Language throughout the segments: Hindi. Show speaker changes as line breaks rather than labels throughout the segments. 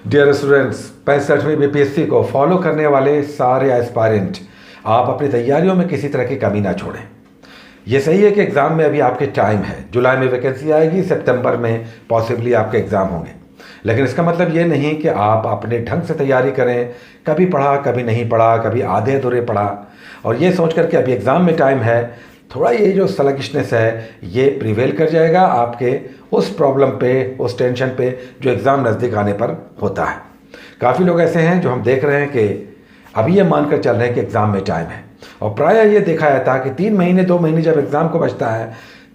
डियर स्टूडेंट्स, 65वीं बीपीएससी को फॉलो करने वाले सारे एस्पायरेंट, आप अपनी तैयारियों में किसी तरह की कमी ना छोड़ें। ये सही है कि एग्ज़ाम में अभी आपके टाइम है, जुलाई में वैकेंसी आएगी, सितंबर में पॉसिबली आपके एग्ज़ाम होंगे, लेकिन इसका मतलब ये नहीं कि आप अपने ढंग से तैयारी करें। कभी पढ़ा, कभी नहीं पढ़ा, कभी आधे अधूरे पढ़ा, और ये सोच कर के अभी एग्ज़ाम में टाइम है, थोड़ा ये जो स्लगिशनेस है ये प्रिवेल कर जाएगा आपके उस प्रॉब्लम पे, उस टेंशन पे जो एग्ज़ाम नज़दीक आने पर होता है। काफ़ी लोग ऐसे हैं जो हम देख रहे हैं कि अभी ये मानकर चल रहे हैं कि एग्ज़ाम में टाइम है, और प्रायः ये देखा जाता है कि 3 महीने 2 महीने जब एग्ज़ाम को बचता है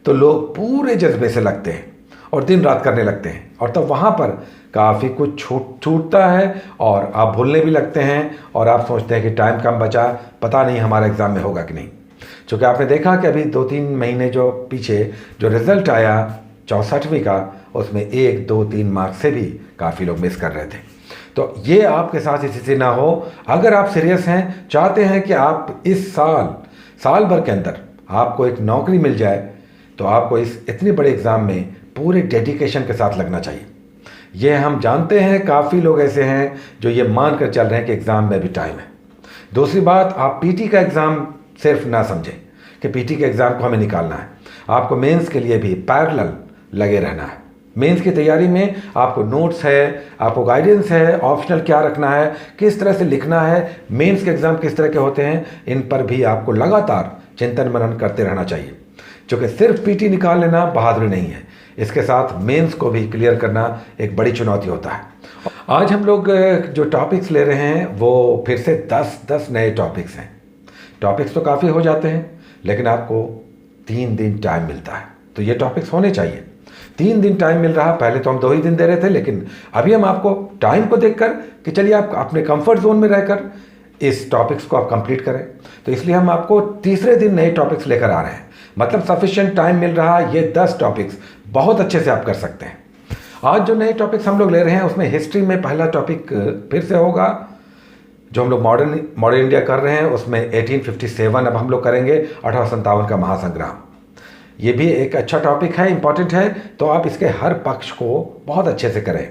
तो लोग पूरे जज्बे से लगते हैं और दिन रात करने लगते हैं, और तब वहाँ पर काफ़ी कुछ छूटता है और आप भूलने भी लगते हैं और आप सोचते हैं कि टाइम कम बचा, पता नहीं हमारा एग्ज़ाम में होगा कि नहीं। चूँकि आपने देखा कि अभी 2-3 महीने जो पीछे जो रिज़ल्ट आया 64वीं का, उसमें 1-2-3 मार्क्स से भी काफ़ी लोग मिस कर रहे थे। तो ये आपके साथ स्थिति ना हो। अगर आप सीरियस हैं, चाहते हैं कि आप इस साल भर के अंदर आपको एक नौकरी मिल जाए, तो आपको इस इतनी बड़े एग्ज़ाम में पूरे डेडिकेशन के साथ लगना चाहिए। ये हम जानते हैं, काफ़ी लोग ऐसे हैं जो ये मान कर चल रहे हैं कि एग्ज़ाम में भी टाइम है। दूसरी बात, आप पीटी का एग्ज़ाम सिर्फ ना समझें कि पीटी के एग्ज़ाम को हमें निकालना है। आपको मेंस के लिए भी पैरेलल लगे रहना है। मेंस की तैयारी में आपको नोट्स है, आपको गाइडेंस है, ऑप्शनल क्या रखना है, किस तरह से लिखना है, मेंस के एग्ज़ाम किस तरह के होते हैं, इन पर भी आपको लगातार चिंतन मनन करते रहना चाहिए। क्योंकि सिर्फ पीटी निकाल लेना बहादुरी नहीं है, इसके साथ मेंस को भी क्लियर करना एक बड़ी चुनौती होता है। आज हम लोग जो टॉपिक्स ले रहे हैं वो फिर से 10 नए टॉपिक्स हैं। टॉपिक्स तो काफ़ी हो जाते हैं, लेकिन आपको 3 दिन टाइम मिलता है, तो ये टॉपिक्स होने चाहिए। 3 दिन टाइम मिल रहा, पहले तो हम 2 ही दिन दे रहे थे, लेकिन अभी हम आपको टाइम को देखकर कि चलिए आप अपने कंफर्ट जोन में रहकर इस टॉपिक्स को आप कंप्लीट करें, तो इसलिए हम आपको तीसरे दिन नए टॉपिक्स लेकर आ रहे हैं। मतलब सफिशिएंट टाइम मिल रहा, ये 10 टॉपिक्स बहुत अच्छे से आप कर सकते हैं। आज जो नए टॉपिक्स हम लोग ले रहे हैं उसमें हिस्ट्री में पहला टॉपिक फिर से होगा, जो हम लोग मॉडर्न इंडिया कर रहे हैं उसमें 1857 अब हम लोग करेंगे, 1857 का महासंग्राम। ये भी एक अच्छा टॉपिक है, इंपॉर्टेंट है, तो आप इसके हर पक्ष को बहुत अच्छे से करें।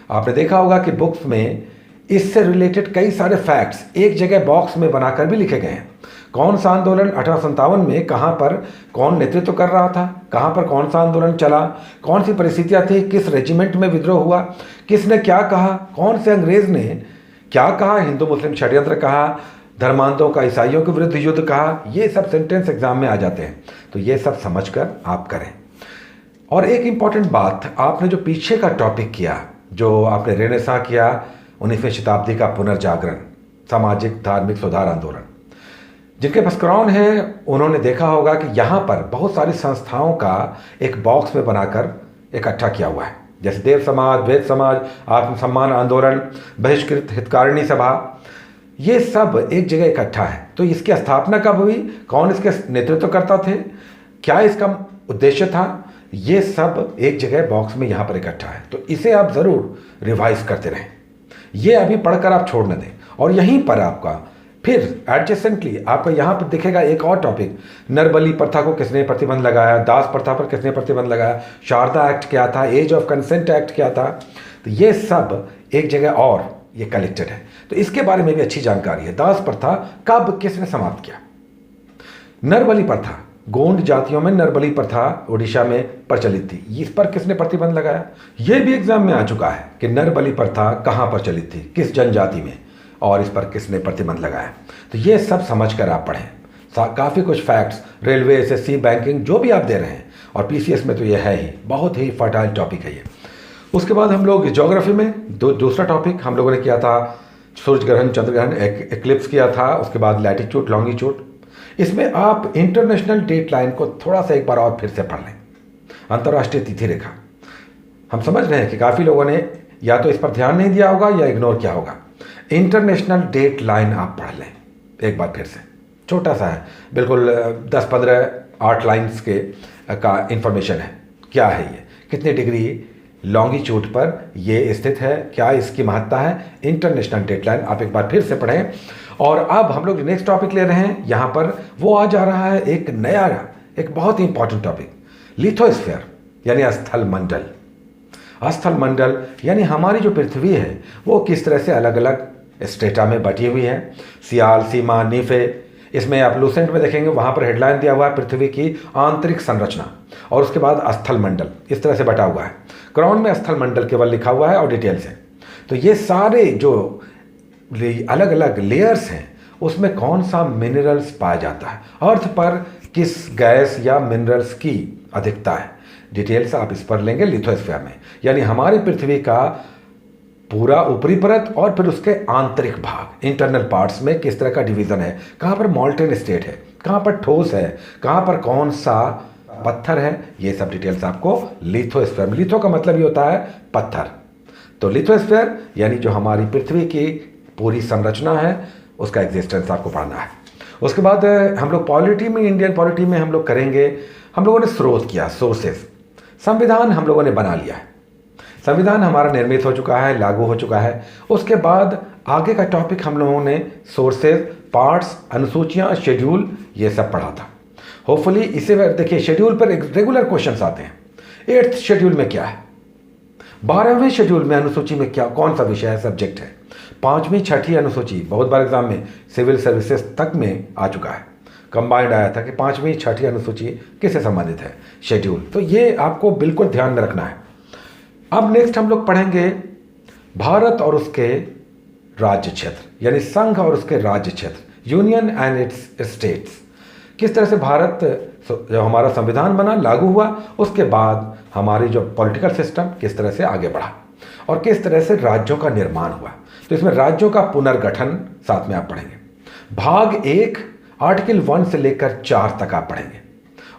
आपने देखा होगा कि बुक्स में इससे रिलेटेड कई सारे फैक्ट्स एक जगह बॉक्स में बनाकर भी लिखे गए हैं। कौन सा आंदोलन 1857 में कहाँ पर कौन नेतृत्व कर रहा था, कहाँ पर कौन सा आंदोलन चला, कौन सी परिस्थितियाँ थी, किस रेजिमेंट में विद्रोह हुआ, किसने क्या कहा, कौन से अंग्रेज़ ने क्या कहा, हिंदू मुस्लिम षड्यंत्र कहा, धर्मांधों का ईसाइयों के विरुद्ध युद्ध कहा, ये सब सेंटेंस एग्जाम में आ जाते हैं, तो ये सब समझकर आप करें। और एक इम्पॉर्टेंट बात, आपने जो पीछे का टॉपिक किया, जो आपने रेनेसां किया, 19वीं शताब्दी का पुनर्जागरण, सामाजिक धार्मिक सुधार आंदोलन, जिनके पास क्रॉन है उन्होंने देखा होगा कि यहाँ पर बहुत सारी संस्थाओं का एक बॉक्स में बनाकर इकट्ठा किया हुआ है, जैसे देव समाज, वेद समाज, आत्मसम्मान आंदोलन, बहिष्कृत हितकारिणी सभा, ये सब एक जगह इकट्ठा है। तो इसकी स्थापना कब हुई, कौन इसके नेतृत्वकर्ता थे, क्या इसका उद्देश्य था, ये सब एक जगह बॉक्स में यहाँ पर इकट्ठा है। तो इसे आप ज़रूर रिवाइज करते रहें, ये अभी पढ़कर आप छोड़ न दें। और यहीं पर आपका फिर एडजेसेंटली आपका यहाँ पर दिखेगा एक और टॉपिक, नरबली प्रथा को किसने प्रतिबंध लगाया, दास प्रथा पर किसने प्रतिबंध लगाया, शारदा एक्ट क्या था, एज ऑफ कंसेंट एक्ट क्या था, तो ये सब एक जगह और ये कलेक्टेड है। तो इसके बारे में भी अच्छी जानकारी है। दास प्रथा कब किसने समाप्त किया, नरबली प्रथा, गोंड जातियों में नरबली प्रथा उड़ीसा में प्रचलित थी, इस पर किसने प्रतिबंध लगाया, ये भी एग्जाम में आ चुका है कि नरबली प्रथा कहाँ प्रचलित थी, किस जनजाति में, और इस पर किसने प्रतिबंध लगाया। तो ये सब समझकर आप पढ़ें। काफ़ी कुछ फैक्ट्स, रेलवे, एसएससी, बैंकिंग, जो भी आप दे रहे हैं, और पीसीएस में तो ये है ही, बहुत ही फर्टाइल टॉपिक है ये। उसके बाद हम लोग ज्योग्राफी में दूसरा टॉपिक हम लोगों ने किया था, सूर्य ग्रहण, चंद्र ग्रहण, एक्लिप्स किया था, उसके बाद लैटिट्यूड, लॉन्गिट्यूड। इसमें आप इंटरनेशनल डेट लाइन को थोड़ा सा एक बार और फिर से पढ़ लें, अंतर्राष्ट्रीय तिथि रेखा। हम समझ रहे हैं कि काफ़ी लोगों ने या तो इस पर ध्यान नहीं दिया होगा या इग्नोर किया होगा। इंटरनेशनल डेट लाइन आप पढ़ लें एक बार फिर से, छोटा सा है, बिल्कुल 10-15 8 लाइन्स के का इंफॉर्मेशन है। क्या है ये, कितने डिग्री लॉन्गिट्यूड पर ये स्थित है, क्या इसकी महत्ता है, इंटरनेशनल डेट लाइन आप एक बार फिर से पढ़ें। और अब हम लोग नेक्स्ट टॉपिक ले रहे हैं, यहाँ पर वो आ जा रहा है एक नया, एक बहुत ही इंपॉर्टेंट टॉपिक, लिथोस्फीयर यानी स्थल मंडल। स्थल मंडल यानी हमारी जो पृथ्वी है वो किस तरह से अलग अलग स्टेटा में बटी हुई है। सियाल, सीमा, नीफे, इसमें आप लूसेंट में देखेंगे वहाँ पर हेडलाइन दिया हुआ है पृथ्वी की आंतरिक संरचना, और उसके बाद स्थल मंडल इस तरह से बटा हुआ है। क्राउन में स्थल मंडल केवल लिखा हुआ है और डिटेल्स है। तो ये सारे जो अलग अलग लेयर्स हैं उसमें कौन सा मिनरल्स पाया जाता है, अर्थ पर किस गैस या मिनरल्स की अधिकता है, डिटेल्स आप इस पर लेंगे लिथोस्फीयर में, यानी हमारी पृथ्वी का पूरा ऊपरी परत और फिर उसके आंतरिक भाग इंटरनल पार्ट्स में किस तरह का डिवीजन है, कहाँ पर मॉल्टेन स्टेट है, कहाँ पर ठोस है, कहाँ पर कौन सा पत्थर है, ये सब डिटेल्स आपको लिथोस्फीयर में, लिथो का मतलब ये होता है पत्थर, तो लिथोस्फीयर यानी जो हमारी पृथ्वी की पूरी संरचना है उसका एग्जिस्टेंस आपको पढ़ना है। उसके बाद हम लोग पॉलिटी में, इंडियन पॉलिटी में हम लोग करेंगे, हम लोगों ने स्रोत किया, सोर्सेस। संविधान हम लोगों ने बना लिया है, संविधान हमारा निर्मित हो चुका है, लागू हो चुका है। उसके बाद आगे का टॉपिक हम लोगों ने सोर्सेज, पार्ट्स, अनुसूचियाँ, शेड्यूल, ये सब पढ़ा था। होपफुली इसे देखिए, शेड्यूल पर रेगुलर क्वेश्चंस आते हैं। 8th शेड्यूल में क्या है, 12वें शेड्यूल में अनुसूची में क्या, कौन सा विषय है, सब्जेक्ट है। 5वीं 6ठी अनुसूची बहुत बार एग्जाम में सिविल सर्विसेज तक में आ चुका है, कंबाइंड आया था कि 5वीं 6ठी अनुसूची किससे संबंधित है, शेड्यूल। तो ये आपको बिल्कुल ध्यान में रखना है। अब नेक्स्ट हम लोग पढ़ेंगे भारत और उसके राज्य क्षेत्र, यानी संघ और उसके राज्य क्षेत्र, यूनियन एंड इट्स स्टेट्स। किस तरह से भारत, जब हमारा संविधान बना, लागू हुआ, उसके बाद हमारी जो पॉलिटिकल सिस्टम किस तरह से आगे बढ़ा और किस तरह से राज्यों का निर्माण हुआ। तो इसमें राज्यों का पुनर्गठन साथ में आप पढ़ेंगे। भाग 1 आर्टिकल 1 से लेकर 4 तक आप पढ़ेंगे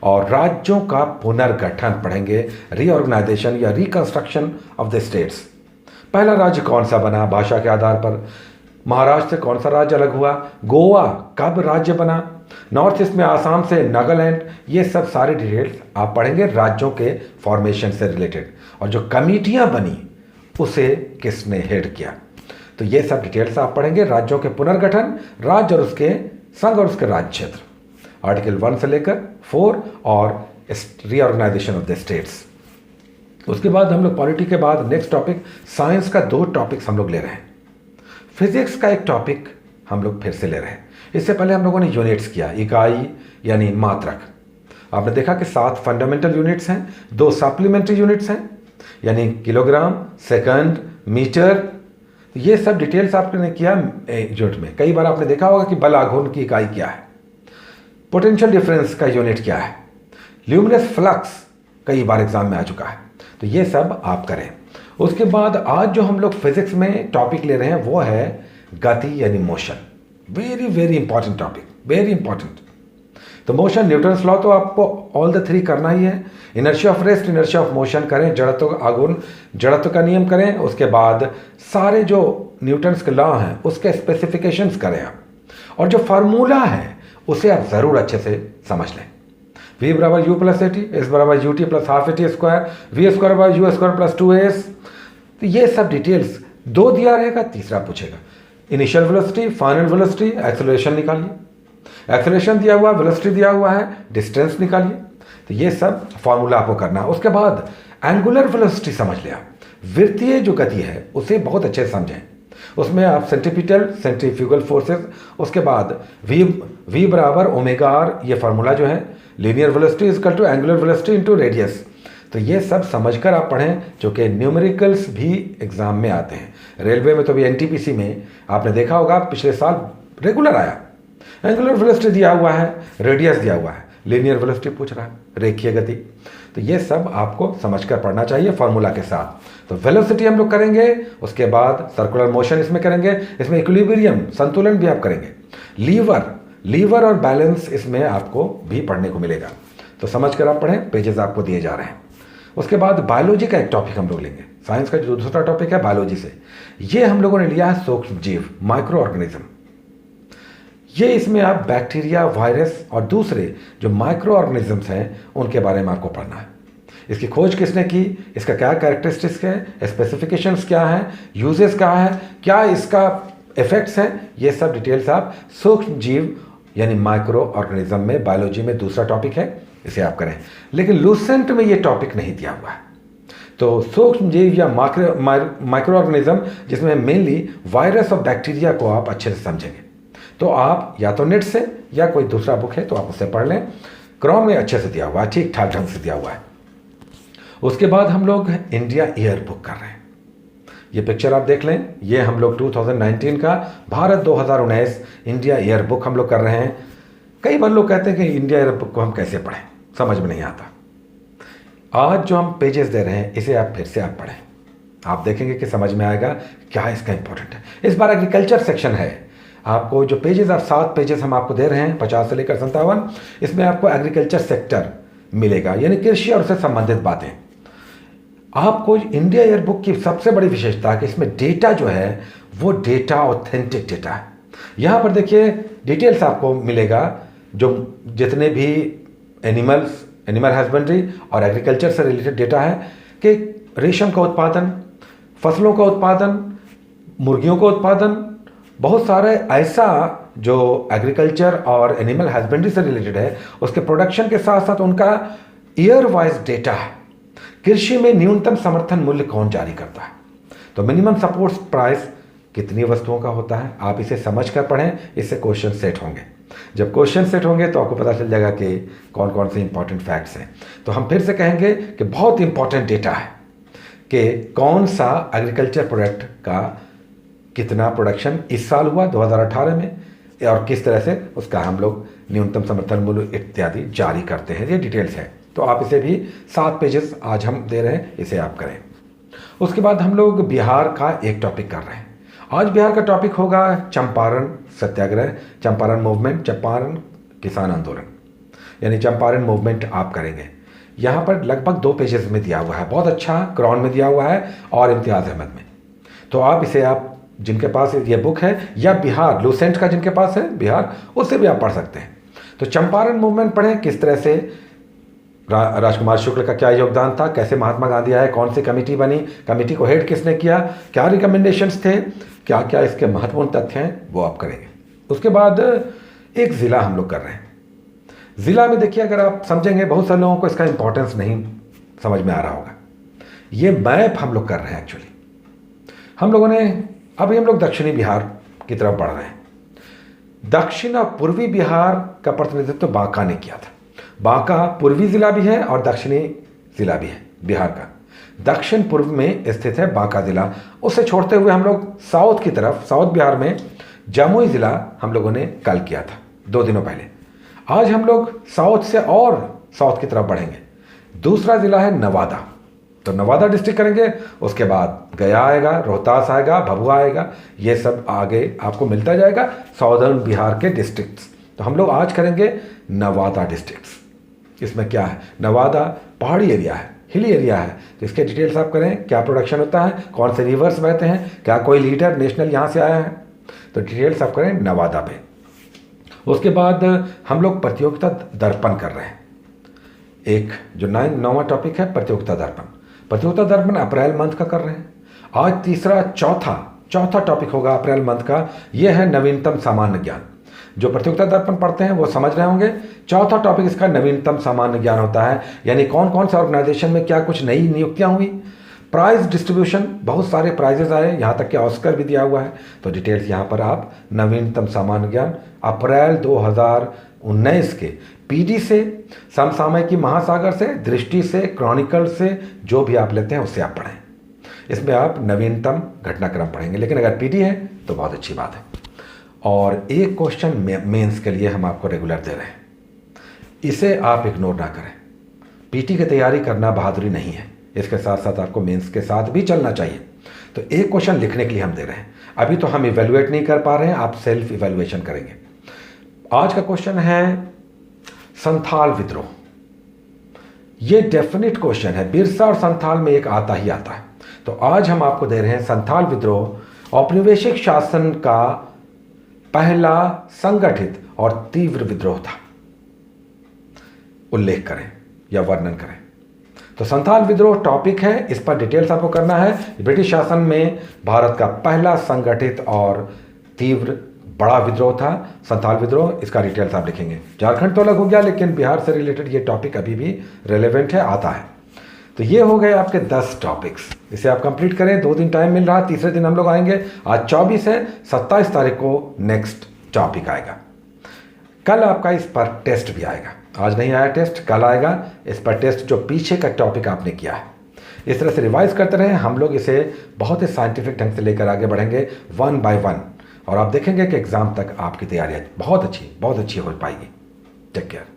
और राज्यों का पुनर्गठन पढ़ेंगे, रीऑर्गेनाइजेशन या रिकंस्ट्रक्शन ऑफ द स्टेट्स। पहला राज्य कौन सा बना भाषा के आधार पर, महाराष्ट्र से कौन सा राज्य अलग हुआ, गोवा कब राज्य बना, नॉर्थ ईस्ट में आसाम से नागालैंड, ये सब सारे डिटेल्स आप पढ़ेंगे राज्यों के फॉर्मेशन से रिलेटेड, और जो कमेटियां बनी उसे किसने हेड किया। तो ये सब डिटेल्स आप पढ़ेंगे, राज्यों के पुनर्गठन, राज्य और उसके संघ और उसके राज्य क्षेत्र, आर्टिकल 1 से लेकर 4 और रीऑर्गेनाइजेशन ऑफ द स्टेट्स। उसके बाद हम लोग पॉलिटी के बाद नेक्स्ट टॉपिक, साइंस का 2 टॉपिक्स हम लोग ले रहे हैं। फिजिक्स का एक टॉपिक हम लोग फिर से ले रहे हैं। इससे पहले हम लोगों ने यूनिट्स किया, इकाई यानी मात्रक। आपने देखा कि 7 फंडामेंटल यूनिट्स हैं, 2 सप्लीमेंट्री यूनिट्स हैं, यानी किलोग्राम, सेकंड, मीटर। ये सब डिटेल्स आपने किया यूनिट में। कई बार आपने देखा होगा कि बल आघूर्ण की इकाई क्या है, पोटेंशियल डिफरेंस का यूनिट क्या है, ल्यूमिनस फ्लक्स कई बार एग्जाम में आ चुका है। तो ये सब आप करें। उसके बाद आज जो हम लोग फिजिक्स में टॉपिक ले रहे हैं वो है गति यानी motion. Very very important topic, very important. तो मोशन, न्यूटन्स लॉ तो आपको ऑल द 3 करना ही है। Inertia of rest, inertia of motion करें, जड़त्व का आघूर्ण, जड़त्व का नियम करें। उसके बाद सारे जो न्यूटन्स के लॉ हैं उसके स्पेसिफिकेशंस करें आप, और जो फार्मूला है उसे आप ज़रूर अच्छे से समझ लें। v बराबर U plus A T, S बराबर U T plus half A T square, V square बराबर यू स्क्वायर प्लस 2as। तो ये सब डिटेल्स 2 दिया रहेगा, तीसरा पूछेगा initial velocity, final velocity, acceleration निकालिए। एक्सेलरेशन दिया हुआ, वेलोसिटी दिया हुआ है, डिस्टेंस निकालिए। तो ये सब फॉर्मूला आपको करना है। उसके बाद एंगुलर वेलोसिटी समझ लिया, वृत्तीय जो गति है उसे बहुत अच्छे से समझें। उसमें आप सेंट्रीपिटल, सेंट्रीफ्यूगल फोर्सेस, उसके बाद v बराबर ओमेगा आर, ये फार्मूला जो है, linear velocity is equal to angular velocity into radius. तो ये सब समझकर आप पढ़ें, जो कि न्यूमेरिकल्स भी एग्जाम में आते हैं। रेलवे में तो भी एनटीपीसी में आपने देखा होगा पिछले साल रेगुलर आया, एंगुलर वेलोसिटी दिया हुआ है, रेडियस दिया हुआ है, लीनियर वेलोसिटी पूछ रहा है, रेखीय गति। तो ये सब आपको समझकर पढ़ना चाहिए फार्मूला के साथ। तो वेलोसिटी हम लोग करेंगे, उसके बाद सर्कुलर मोशन इसमें करेंगे, इसमें इक्विलिब्रियम, संतुलन भी आप करेंगे, लीवर और बैलेंस इसमें आपको भी पढ़ने को मिलेगा। तो समझकर आप पढ़ें, पेजेस आपको दिए जा रहे हैं। उसके बाद बायोलॉजी का एक टॉपिक हम लोग लेंगे। साइंस का जो दूसरा टॉपिक है बायोलॉजी से, ये हम लोगों ने लिया है सूक्ष्म जीव, माइक्रो ऑर्गेनिज्म। ये इसमें आप बैक्टीरिया, वायरस और दूसरे जो माइक्रो ऑर्गेनिजम्स हैं उनके बारे में आपको पढ़ना है। इसकी खोज किसने की, इसका क्या कैरेक्टरिस्टिक्स है, स्पेसिफिकेशंस क्या हैं, यूजेस क्या है, क्या इसका इफेक्ट्स हैं, ये सब डिटेल्स आप सूक्ष्म जीव यानी माइक्रो ऑर्गेनिज्म में, बायोलॉजी में दूसरा टॉपिक है, इसे आप करें। लेकिन लूसेंट में ये टॉपिक नहीं दिया हुआ है। तो सूक्ष्म जीव या माइक्रो ऑर्गेनिज्म, जिसमें मेनली वायरस और बैक्टीरिया को आप अच्छे से समझेंगे। तो आप या तो नेट से या कोई दूसरा बुक है तो आप उससे पढ़ लें। क्रॉम में अच्छे से दिया हुआ है, ठीक ठाक ढंग से दिया हुआ है। उसके बाद हम लोग इंडिया ईयर बुक कर रहे हैं। ये पिक्चर आप देख लें, ये हम लोग 2019 का भारत 2019 इंडिया ईयर बुक हम लोग कर रहे हैं। कई बार लोग कहते हैं कि इंडिया ईयर बुक को हम कैसे पढ़ें, समझ में नहीं आता। आज जो हम पेजेस दे रहे हैं इसे आप फिर से आप पढ़ें, आप देखेंगे कि समझ में आएगा क्या इसका इंपॉर्टेंट है। इस बार एग्रीकल्चर सेक्शन है। आपको जो पेजेस, आप 7 पेजेस हम आपको दे रहे हैं 50 से लेकर 57, इसमें आपको एग्रीकल्चर सेक्टर मिलेगा, यानी कृषि और उससे संबंधित बातें। आपको इंडिया ईयर बुक की सबसे बड़ी विशेषता है कि इसमें डेटा जो है वो डेटा ऑथेंटिक डेटा है। यहाँ पर देखिए डिटेल्स आपको मिलेगा, जो जितने भी एनिमल हस्बेंड्री और एग्रीकल्चर से रिलेटेड डेटा है कि रेशम का उत्पादन, फसलों का उत्पादन, मुर्गियों का उत्पादन, बहुत सारे ऐसा जो एग्रीकल्चर और एनिमल हस्बेंड्री से रिलेटेड है उसके प्रोडक्शन के साथ साथ उनका ईयर वाइज डेटा है। कृषि में न्यूनतम समर्थन मूल्य कौन जारी करता है, तो मिनिमम सपोर्ट प्राइस कितनी वस्तुओं का होता है, आप इसे समझ कर पढ़ें, इससे क्वेश्चन सेट होंगे। जब क्वेश्चन सेट होंगे तो आपको पता चल जाएगा कि कौन कौन से इंपॉर्टेंट फैक्ट्स हैं। तो हम फिर से कहेंगे कि बहुत इंपॉर्टेंट डेटा है कि कौन सा एग्रीकल्चर प्रोडक्ट का कितना प्रोडक्शन इस साल हुआ 2018 में, और किस तरह से उसका हम लोग न्यूनतम समर्थन मूल्य इत्यादि जारी करते हैं। ये डिटेल्स है, तो आप इसे भी 7 पेजेस आज हम दे रहे हैं, इसे आप करें। उसके बाद हम लोग बिहार का एक टॉपिक कर रहे हैं। आज बिहार का टॉपिक होगा चंपारण सत्याग्रह, चंपारण मूवमेंट, चंपारण किसान आंदोलन, यानी चंपारण मूवमेंट आप करेंगे। यहाँ पर लगभग 2 पेजेस में दिया हुआ है, बहुत अच्छा क्रॉन में दिया हुआ है और इम्तियाज़ अहमद में। तो आप इसे, आप जिनके पास ये बुक है या बिहार लूसेंट का जिनके पास है बिहार, उससे भी आप पढ़ सकते हैं। तो चंपारण मूवमेंट पढ़ें, किस तरह से राजकुमार शुक्ल का क्या योगदान था, कैसे महात्मा गांधी आए, कौन सी कमेटी बनी, कमेटी को हेड किसने किया, क्या रिकमेंडेशंस थे, क्या क्या इसके महत्वपूर्ण तथ्य हैं, वो आप करेंगे। उसके बाद एक ज़िला हम लोग कर रहे हैं। ज़िला में देखिए, अगर आप समझेंगे, बहुत सारे लोगों को इसका इंपॉर्टेंस नहीं समझ में आ रहा होगा। ये मैप हम लोग कर रहे हैं एक्चुअली। हम लोगों ने अभी हम लोग दक्षिणी बिहार की तरफ बढ़ रहे हैं। दक्षिण और पूर्वी बिहार का प्रतिनिधित्व बांका ने किया था। बांका पूर्वी जिला भी है और दक्षिणी जिला भी है बिहार का। दक्षिण पूर्व में स्थित है बांका जिला। उसे छोड़ते हुए हम लोग साउथ की तरफ, साउथ बिहार में जमुई जिला हम लोगों ने कल किया था 2 दिनों पहले। आज हम लोग साउथ से और साउथ की तरफ बढ़ेंगे। दूसरा जिला है नवादा, तो नवादा डिस्ट्रिक्ट करेंगे। उसके बाद गया आएगा, रोहतास आएगा, भभुआ आएगा, ये सब आगे आपको मिलता जाएगा साउदर्न बिहार के डिस्ट्रिक्ट्स। तो हम लोग आज करेंगे नवादा डिस्ट्रिक्ट्स। इसमें क्या है, नवादा पहाड़ी एरिया है, हिली एरिया है, तो इसके डिटेल्स आप करें, क्या प्रोडक्शन होता है, कौन से रिवर्स बहते हैं, क्या कोई लीडर नेशनल यहाँ से आया है, तो डिटेल्स आप करें नवादा पे। उसके बाद हम लोग प्रतियोगिता दर्पण कर रहे हैं। एक जो 9वां टॉपिक है प्रतियोगिता दर्पण। प्रतियोगिता दर्पण अप्रैल मंथ का कर रहे हैं। आज तीसरा चौथा टॉपिक होगा अप्रैल मंथ का, यह है नवीनतम सामान्य ज्ञान। जो प्रतियोगिता दर्पण पढ़ते हैं वो समझ रहे होंगे। चौथा टॉपिक इसका नवीनतम सामान्य ज्ञान होता है, यानी कौन कौन सा ऑर्गेनाइजेशन में क्या कुछ नई नियुक्तियां हुई, प्राइज डिस्ट्रीब्यूशन, बहुत सारे प्राइजेस आए, यहाँ तक कि ऑस्कर भी दिया हुआ है। तो डिटेल्स यहाँ पर आप नवीनतम सामान्य ज्ञान अप्रैल 2019 के पीडी से, समसामयिकी महासागर से, दृष्टि से, क्रॉनिकल से, जो भी आप लेते हैं उससे आप पढ़ें। इसमें आप नवीनतम घटनाक्रम पढ़ेंगे, लेकिन अगर पीडी है तो बहुत अच्छी बात है। और एक क्वेश्चन मेंस के लिए हम आपको रेगुलर दे रहे हैं, इसे आप इग्नोर ना करें। पीटी की तैयारी करना बहादुरी नहीं है, इसके साथ साथ आपको मेंस के साथ भी चलना चाहिए। तो एक क्वेश्चन लिखने के लिए हम दे रहे हैं। अभी तो हम इवेलुएट नहीं कर पा रहे हैं, आप सेल्फ इवेलुएशन करेंगे। आज का क्वेश्चन है संथाल विद्रोह। ये डेफिनेट क्वेश्चन है, बिरसा और संथाल में एक आता ही आता है। तो आज हम आपको दे रहे हैं संथाल विद्रोह औपनिवेशिक शासन का पहला संगठित और तीव्र विद्रोह था, उल्लेख करें या वर्णन करें। तो संथाल विद्रोह टॉपिक है, इस पर डिटेल्स आपको करना है। ब्रिटिश शासन में भारत का पहला संगठित और तीव्र बड़ा विद्रोह था संथाल विद्रोह, इसका डिटेल्स आप लिखेंगे। झारखंड तो अलग हो गया, लेकिन बिहार से रिलेटेड ये टॉपिक अभी भी रेलेवेंट है, आता है। तो ये हो गए आपके 10 टॉपिक्स। इसे आप कंप्लीट करें, 2 दिन टाइम मिल रहा है, तीसरे दिन हम लोग आएंगे। आज 24 है, 27 तारीख को नेक्स्ट टॉपिक आएगा। कल आपका इस पर टेस्ट भी आएगा। आज नहीं आया टेस्ट, कल आएगा इस पर टेस्ट, जो पीछे का टॉपिक आपने किया है। इस तरह से रिवाइज करते रहें, हम लोग इसे बहुत ही साइंटिफिक ढंग से लेकर आगे बढ़ेंगे 1 by 1, और आप देखेंगे कि एग्ज़ाम तक आपकी तैयारियाँ बहुत अच्छी हो पाएगी। Take care.